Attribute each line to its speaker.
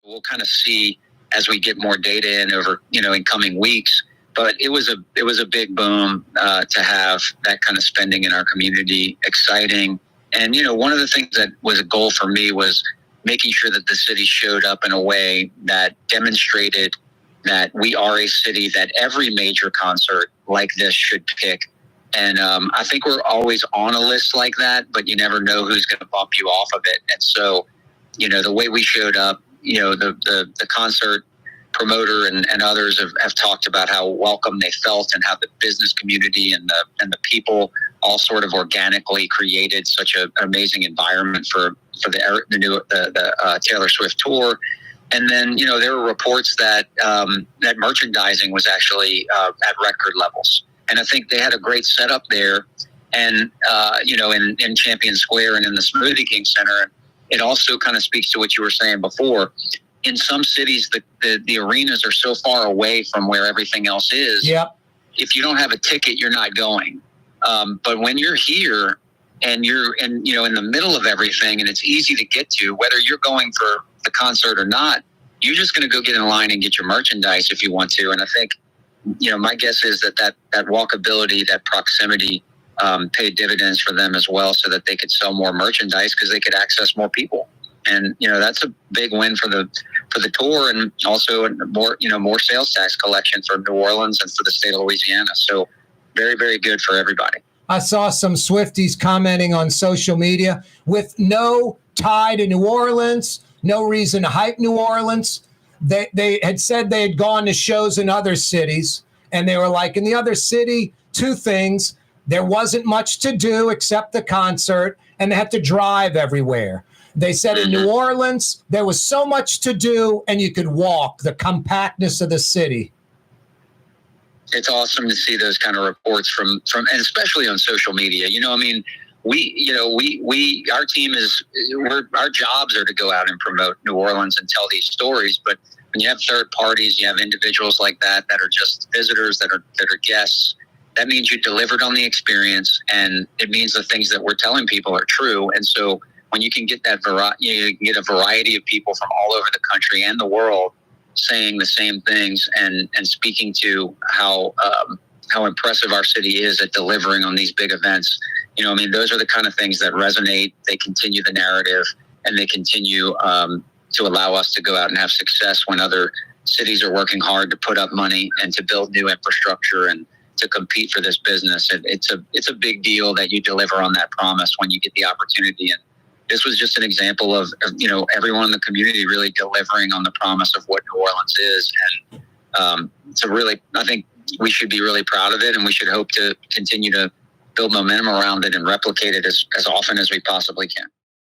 Speaker 1: We'll kind of see as we get more data in over, in coming weeks. But it was a big boom to have that kind of spending in our community. Exciting. And, one of the things that was a goal for me was making sure that the city showed up in a way that demonstrated that we are a city that every major concert like this should pick. And I think we're always on a list like that, but you never know who's going to bump you off of it. And so, the way we showed up, the concert promoter and others have talked about how welcome they felt and how the business community and the people all sort of organically created such an amazing environment for the Taylor Swift tour. And then, there were reports that that merchandising was actually at record levels. And I think they had a great setup there. And, in Champion Square and in the Smoothie King Center, it also kind of speaks to what you were saying before. In some cities, the arenas are so far away from where everything else is.
Speaker 2: Yep.
Speaker 1: If you don't have a ticket, you're not going. But when you're here and you're in the middle of everything and it's easy to get to, whether you're going for the concert or not, you're just going to go get in line and get your merchandise if you want to. And I think, my guess is that walkability, that proximity paid dividends for them as well, so that they could sell more merchandise because they could access more people. And, that's a big win for the tour, and also more sales tax collection for New Orleans and for the state of Louisiana. So very, very good for everybody.
Speaker 2: I saw some Swifties commenting on social media with no tie to New Orleans, no reason to hype New Orleans. They had said they had gone to shows in other cities, and they were like, in the other city, two things. There wasn't much to do except the concert, and they had to drive everywhere. They said in New Orleans, there was so much to do, and you could walk, the compactness of the city.
Speaker 1: It's awesome to see those kind of reports from and especially on social media. Our team our jobs are to go out and promote New Orleans and tell these stories. But when you have third parties, you have individuals like that are just visitors, that are guests. That means you delivered on the experience, and it means the things that we're telling people are true. And so when you can get that you can get a variety of people from all over the country and the world saying the same things and speaking to how impressive our city is at delivering on these big events. Those are the kind of things that resonate. They continue the narrative, and they continue to allow us to go out and have success when other cities are working hard to put up money and to build new infrastructure and to compete for this business. It's a big deal that you deliver on that promise when you get the opportunity. And this was just an example of everyone in the community really delivering on the promise of what New Orleans is. And I think we should be really proud of it, and we should hope to continue to build momentum around it and replicate it as often as we possibly can.